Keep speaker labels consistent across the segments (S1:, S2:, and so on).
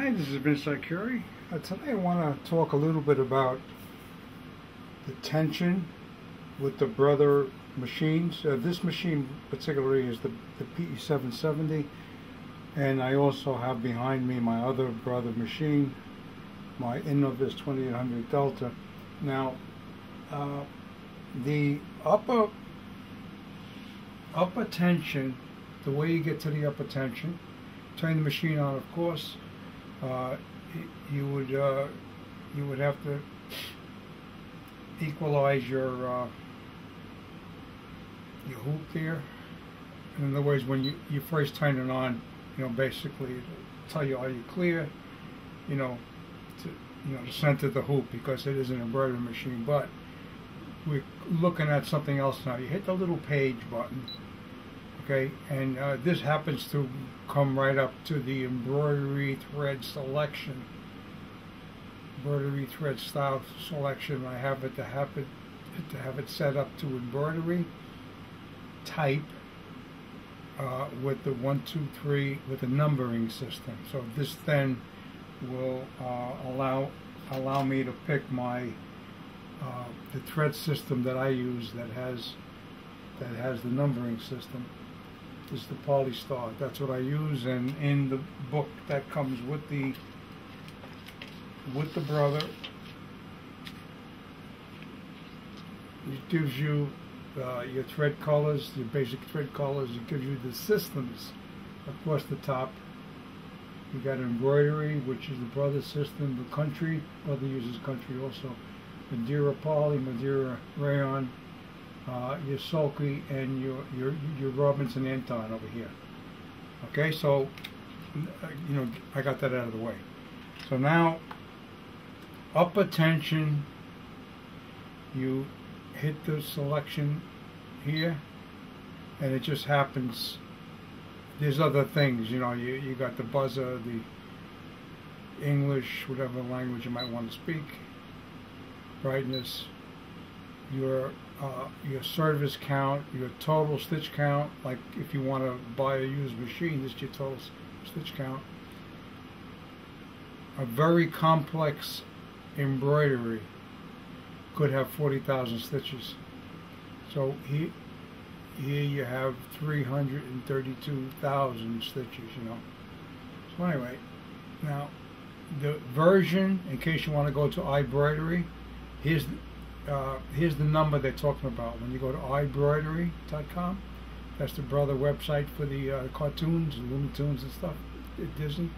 S1: Hi, this is Vince Curie. Today I want to talk a little bit about the tension with the brother machines. This machine particularly is the PE-770, and I also have behind me my other brother machine, my Innovis 2800 Delta. Now, the upper tension, the way you get to the upper tension, turn the machine on, of course. You would have to equalize your hoop there. In other words, when you first turn it on, basically it'll tell you, are you clear? To center the hoop, because it is an embroidery machine. But we're looking at something else now. You hit the little page button, okay, and this happens to come right up to the embroidery thread selection, embroidery thread style selection. I have it to have it set up to embroidery type with the 1, 2, 3 with a numbering system. So this then will allow me to pick my the thread system that I use that has the numbering system. This is the Polystar. That's what I use, and in the book that comes with the brother, it gives you your thread colors, your basic thread colors. It gives you the systems across the top. You got embroidery, which is the brother system. The country, brother uses country also. Madeira poly, Madeira rayon, your sulky, and your Robinson Anton over here. Okay, so I got that out of the way. So now, upper tension, you hit the selection here, and it just happens. There's other things, you got the buzzer, the English, whatever language you might want to speak, brightness, your service count, your total stitch count. Like if you want to buy a used machine, this is your total stitch count. A very complex embroidery could have 40,000 stitches. So here you have 332,000 stitches, So anyway, now the version, in case you want to go to iBroidery, here's the number they're talking about. When you go to iBroidery.com, that's the brother website for the cartoons, Looney Tunes and stuff, Disney.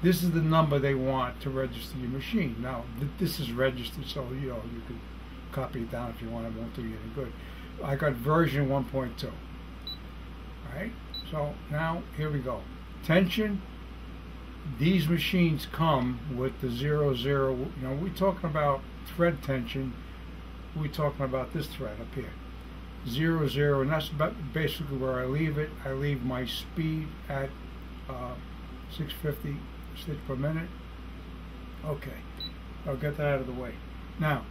S1: This is the number they want to register your machine. Now, this is registered, so you could copy it down if you want. It won't do you any good. I got version 1.2. Alright, so now here we go. Tension. These machines come with the 0, 0. We're talking about thread tension. We're talking about this thread up here. 0, 0, and that's basically where I leave it. I leave my speed at 650 stitch per minute. Okay, I'll get that out of the way. Now,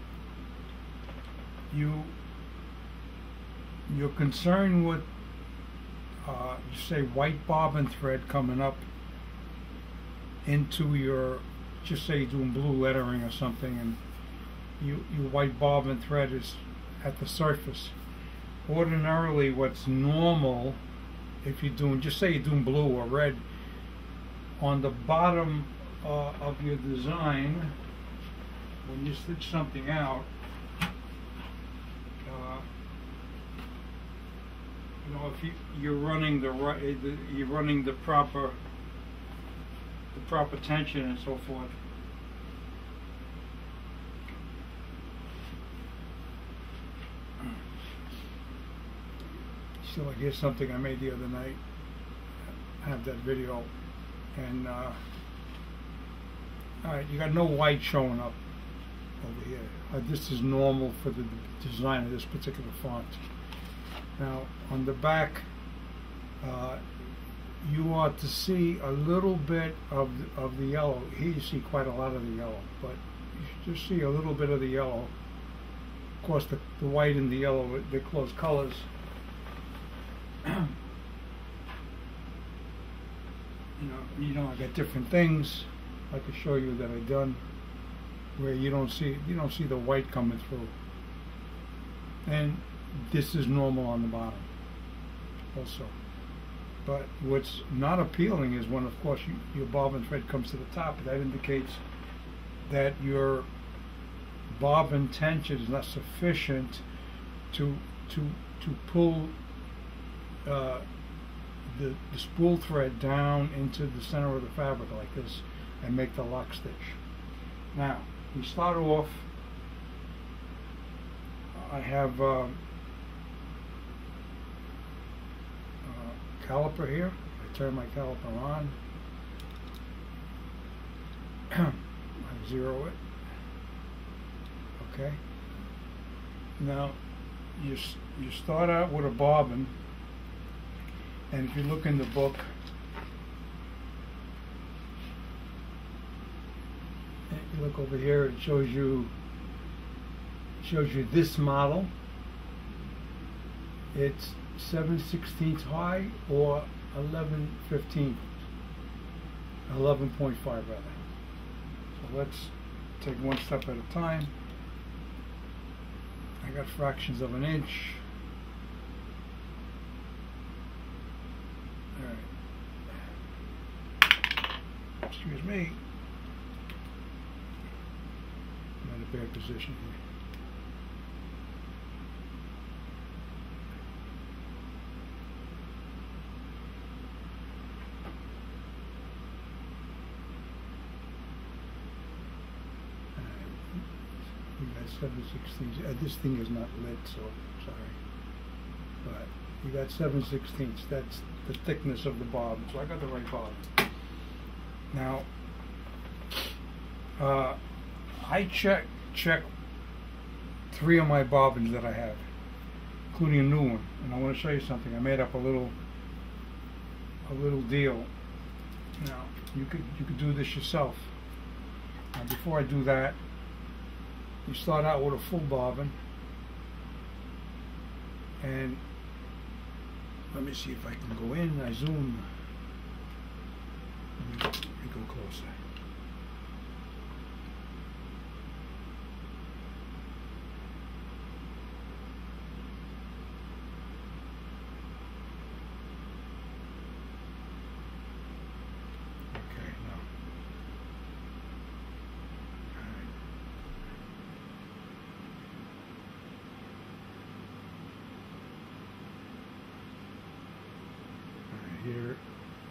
S1: you're concerned with say white bobbin thread coming up into your, just say you're doing blue lettering or something, and your white bobbin thread is at the surface. Ordinarily, what's normal, if you're doing, just say you're doing blue or red, on the bottom of your design, when you stitch something out, if you're running you're running the proper tension and so forth. So here's something I made the other night. I have that video, and all right, you got no white showing up over here. This is normal for the design of this particular font. Now on the back, you ought to see a little bit of the yellow. Here you see quite a lot of the yellow, but you should just see a little bit of the yellow. Of course, the white and the yellow, they're close colors. I got different things. I could show you that I done where you don't see the white coming through. And this is normal on the bottom also. But what's not appealing is when, of course, your bobbin thread comes to the top. That indicates that your bobbin tension is not sufficient to pull the spool thread down into the center of the fabric like this and make the lock stitch. Now, we start off, I have caliper here. I turn my caliper on. I zero it. Okay. Now you start out with a bobbin, and if you look in the book, you look over here, it shows you this model. It's 7/16 high or 11/15, 11.5 rather. So let's take one step at a time. I got fractions of an inch. All right. Excuse me. I'm in a bad position here. We got 7/16. This thing is not lit, so sorry. But you got 7/16. That's the thickness of the bobbin. So I got the right bobbin. Now, I check 3 of my bobbins that I have, including a new one. And I want to show you something. I made up a little deal. Now, you could do this yourself. Now, before I do that, you start out with a full bobbin, and let me see if I can go in. I zoom. Let me go closer.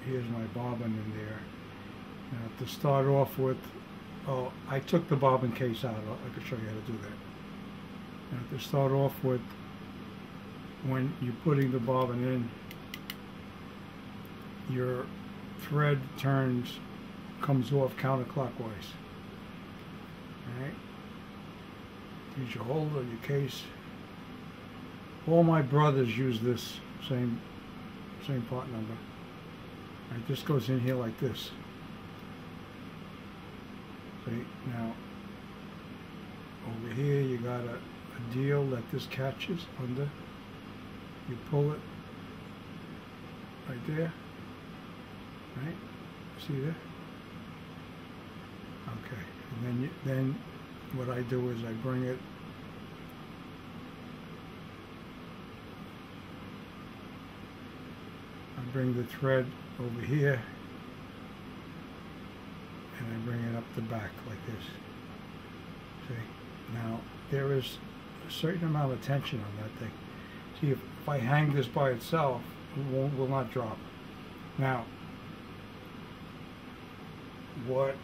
S1: Here's my bobbin in there. Now to start off with, oh, I took the bobbin case out. I could show you how to do that. Now to start off with, when you're putting the bobbin in, your thread comes off counterclockwise. Alright? Use your holder, your case. All my brothers use this same part number. Right, this goes in here like this. See, now over here you got a deal that this catches under. You pull it right there. Right? See there? Okay. And then what I do is I bring it bring the thread over here, and I bring it up the back like this. See? Now, there is a certain amount of tension on that thing. See, if I hang this by itself, it will not drop. Now, what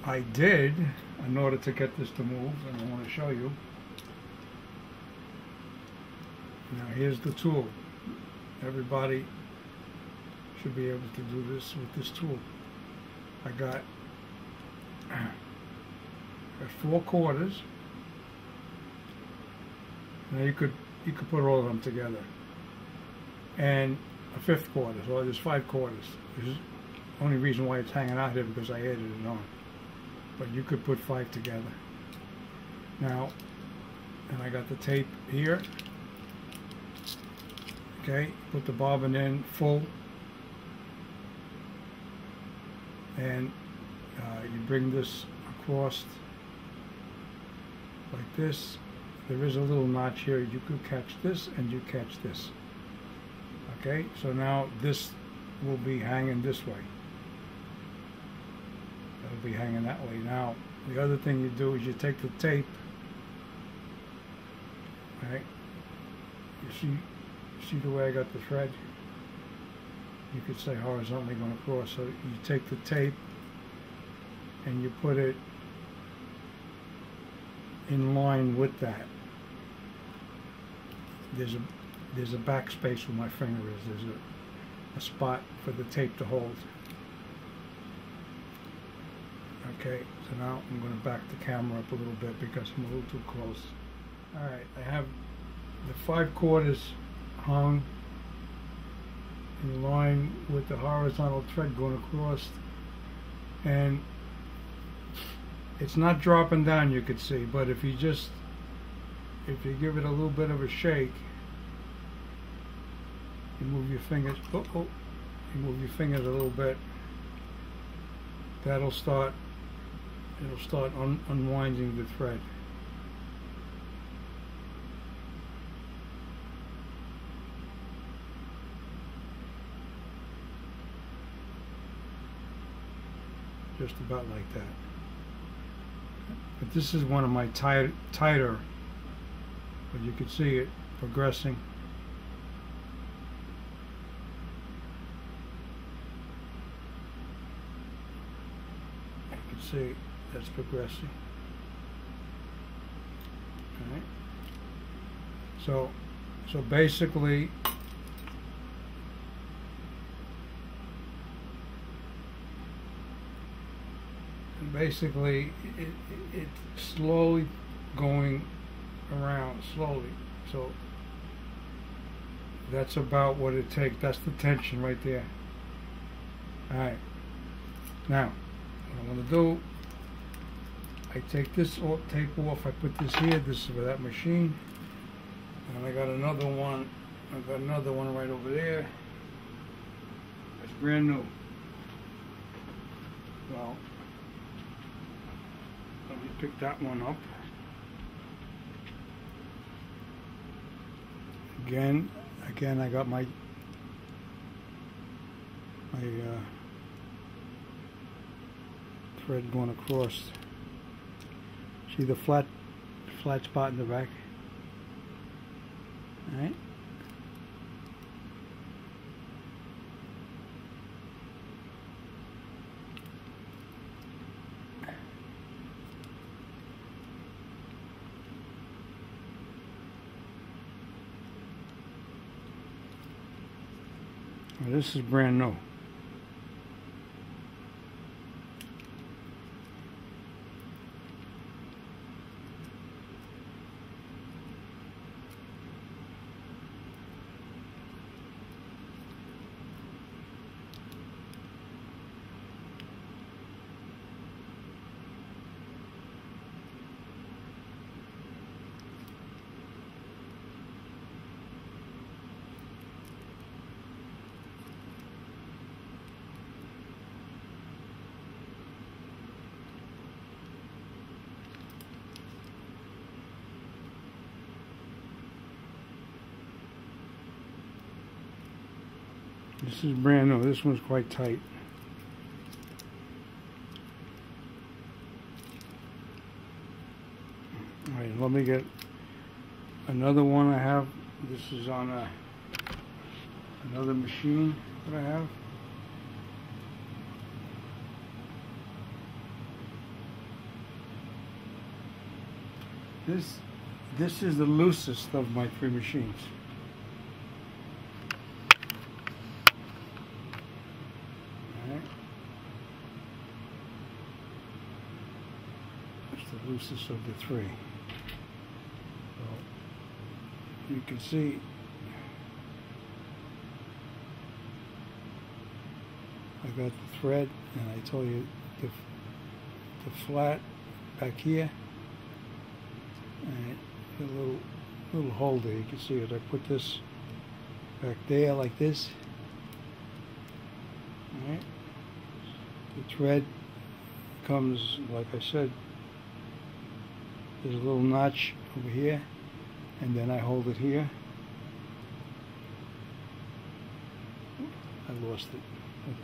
S1: I did in order to get this to move, and I want to show you. Now, here's the tool. Everybody should be able to do this with this tool. I got 4 quarters. Now you could put all of them together, and a 5th quarter. So there's 5 quarters. This is the only reason why it's hanging out here, because I added it on. But you could put 5 together. Now, and I got the tape here. Okay, put the bobbin in full. And You bring this across like this. There is a little notch here. You could catch this and you catch this. Okay, so now this will be hanging this way. It'll be hanging that way. Now, the other thing you do is you take the tape, right? You see the way I got the thread? You could say horizontally going across. So you take the tape and you put it in line with that. There's a backspace where my finger is. There's a spot for the tape to hold. Okay, so now I'm going to back the camera up a little bit because I'm a little too close. Alright, I have the 5/4 hung in line with the horizontal thread going across, and it's not dropping down, you could see, but if you give it a little bit of a shake, you move your fingers, you move your fingers a little bit, it'll start unwinding the thread. Just about like that. But this is one of my tighter, but you can see it progressing. You can see that's progressing. Okay. So basically, it's slowly going around, slowly. So that's about what it takes. That's the tension right there. Alright. Now, what I'm going to do, I take this tape off, I put this here, this is for that machine. And I got another one, right over there. It's brand new. Well, let me pick that one up. Again, I got my thread going across. See the flat spot in the back? All right. Well, this is brand new. This is brand new. This one's quite tight. Alright, let me get another one I have. This is on another machine that I have. This is the loosest of my 3 machines. That's the loosest of the 3. So you can see I got the thread, and I told you the flat back here, and a little hole there. You can see it. I put this back there like this. All right. The thread comes, like I said, there's a little notch over here, and then I hold it here. I lost it. Look.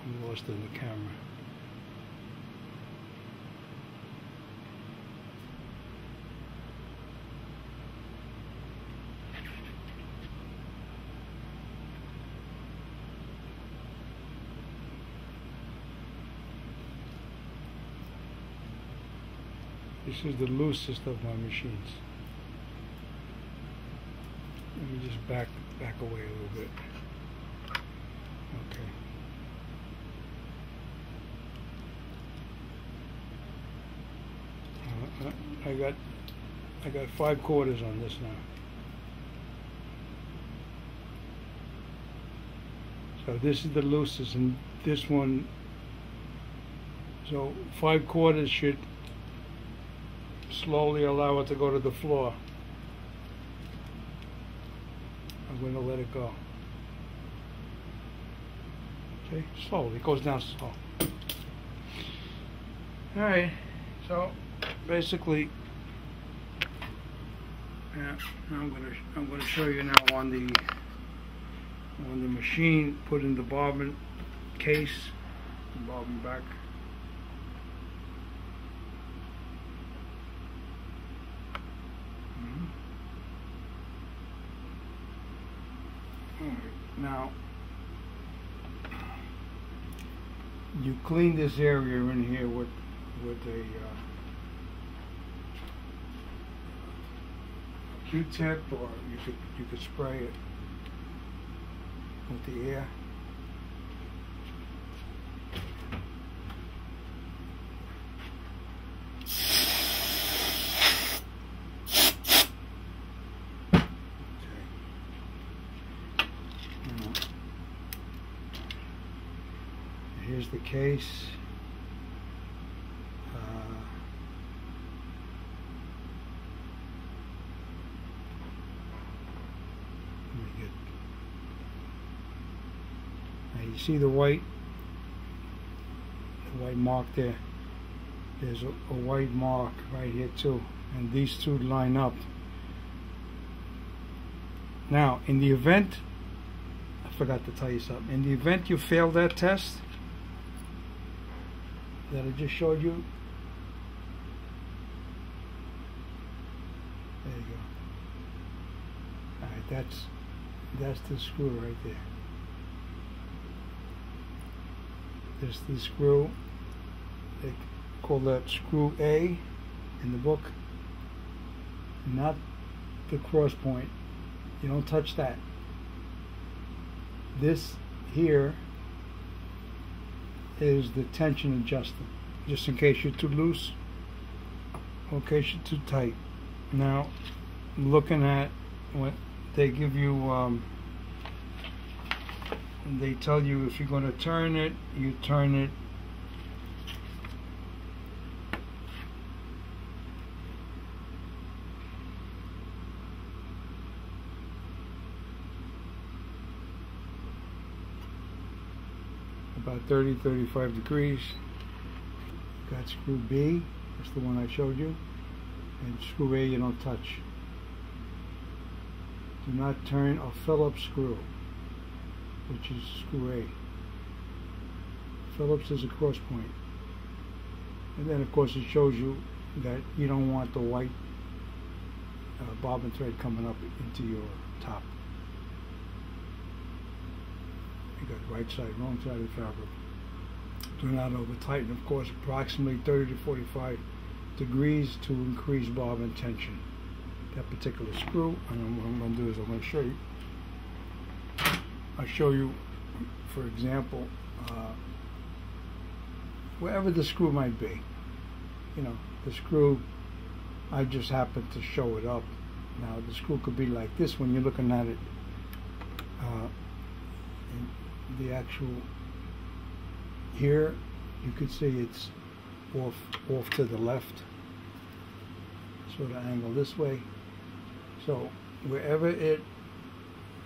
S1: I lost it in the camera. This is the loosest of my machines. Let me just back away a little bit. Okay. I got 5 quarters on this now. So this is the loosest, and this one. So 5 quarters should slowly allow it to go to the floor. I'm going to let it go. Okay, slowly. It goes down slow. Alright, so basically, yeah, I'm gonna show you now on the machine, put in the bobbin case, bobbin back. Now, you clean this area in here with a Q-tip, or you could spray it with the air. Here's the case. Now you see the white mark there. There's a white mark right here too, and these two line up. Now, in the event, I forgot to tell you something. In the event you fail that test that I just showed you, there you go. Alright, that's the screw right there. There's the screw. They call that screw A in the book, not the cross point. You don't touch that. This here is the tension adjustment, just in case you're too loose or in case you're too tight. Now, looking at what they give you, they tell you if you're going to turn it, you turn it about 30-35 degrees. Got screw B, that's the one I showed you, and screw A you don't touch. Do not turn a Phillips screw, which is screw A. Phillips is a cross point. And then of course it shows you that you don't want the white bobbin thread coming up into your top. You got right side, wrong side of the fabric. Do not over tighten, of course, approximately 30 to 45 degrees to increase bobbin tension. That particular screw, and what I'm going to do is I'm going to show you. I'll show you, for example, wherever the screw might be. You know, the screw, I just happened to show it up. Now, the screw could be like this when you're looking at it. The actual here, you could see it's off to the left, sort of angle this way. So wherever it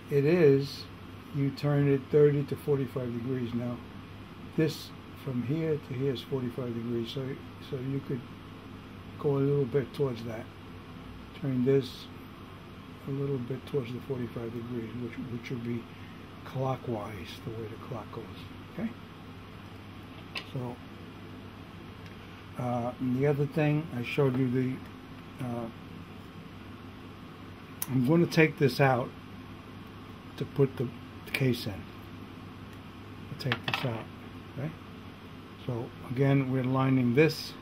S1: is, you turn it 30 to 45 degrees. Now this from here to here is 45 degrees, so you could go a little bit towards that. Turn this a little bit towards the 45 degrees, which would be clockwise, the way the clock goes. Okay. So and the other thing I showed you, the I'm going to take this out to put the case in. I'll take this out. Okay. So again, we're lining this.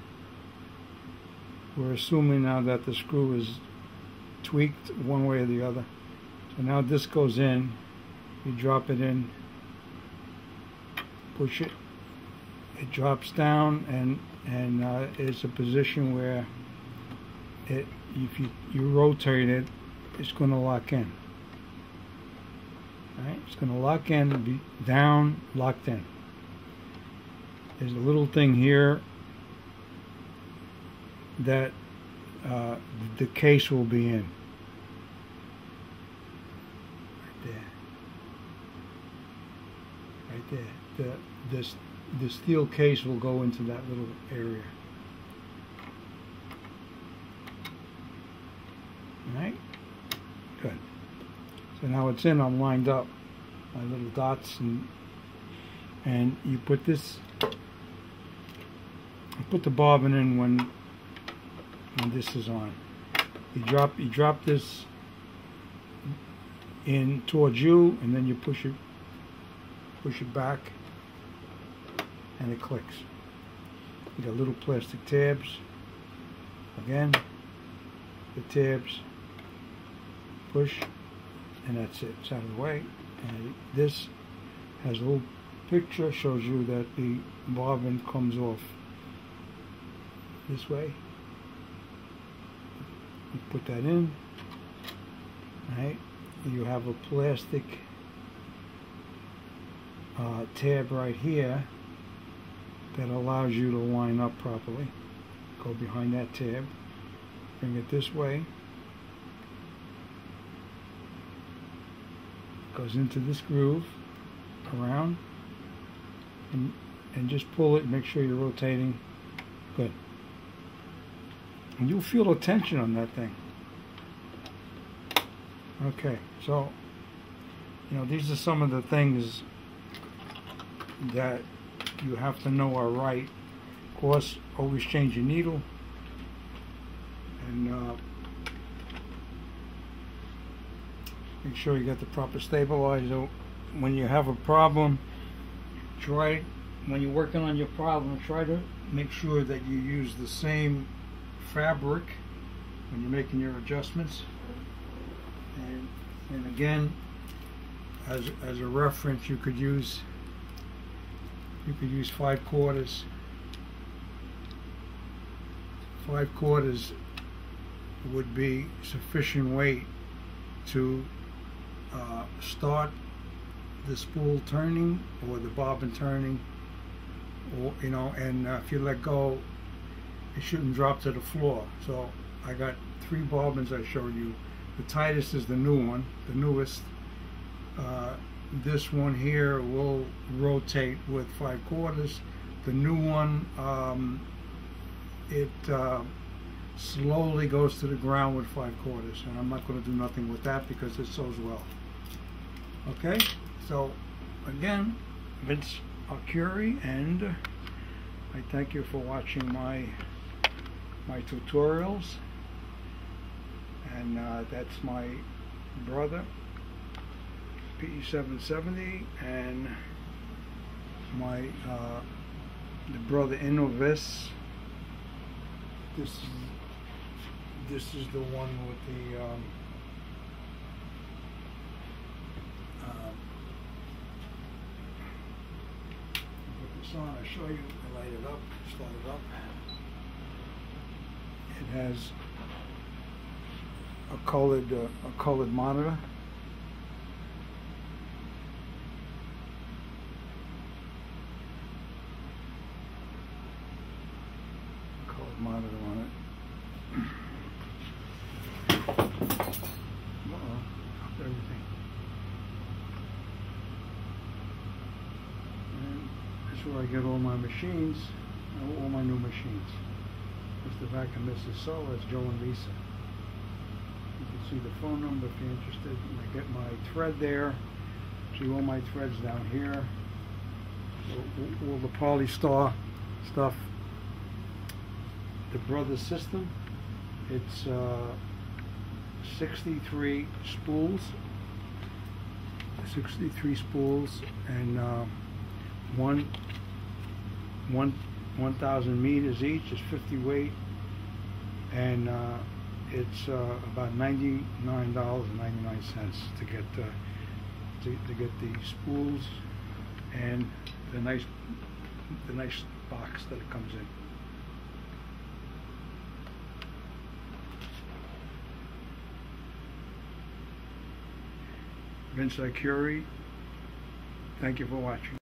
S1: We're assuming now that the screw is tweaked one way or the other. So now this goes in. You drop it in, push it. It drops down, and it's a position where if you rotate it, it's going to lock in. All right, it's going to lock in and be down, locked in. There's a little thing here that the case will be in. Right there. The steel case will go into that little area. All right? Good. So now it's in, I'm lined up. My little dots, and you put this, you put the bobbin in when this is on. You drop this in towards you, and then you push it back, and it clicks. You got little plastic tabs. Again, the tabs, push, and that's it. It's out of the way. And this has a little picture, shows you that the bobbin comes off this way. You put that in. Right? You have a plastic tab right here that allows you to line up properly. Go behind that tab, bring it this way, goes into this groove, around, and just pull it, make sure you're rotating. Good. And you'll feel the tension on that thing. Okay, so these are some of the things that you have to know are right. Of course, always change your needle, and make sure you get the proper stabilizer. When you have a problem, when you're working on your problem, try to make sure that you use the same fabric when you're making your adjustments. And again, as a reference, you could use 5/4. 5/4 would be sufficient weight to start the spool turning or the bobbin turning, or and if you let go, it shouldn't drop to the floor. So I got 3 bobbins I showed you. The tightest is the new one, the newest. This one here will rotate with 5/4. The new one, it slowly goes to the ground with 5/4, and I'm not going to do nothing with that because it sews well. Okay, so again, Vince Arcuri, and I thank you for watching my tutorials. And that's my brother, PE-770, and my the brother Innovis. This is the one with the put this on. I'll show you. I light it up, start it up. It has a colored monitor. Colored monitor on it. Everything. And as That's where I get all my machines, all my new machines. Mr. Vacuum, Mrs. So, that's Joe and Lisa. You can see the phone number if you're interested. And I get my thread there. See all my threads down here. All the Polystar stuff. The Brothers system. It's 63 spools. 63 spools and 1,000 meters each is 50 weight, and it's about $99.99 to get the spools and the nice box that it comes in. Vince Curie, thank you for watching.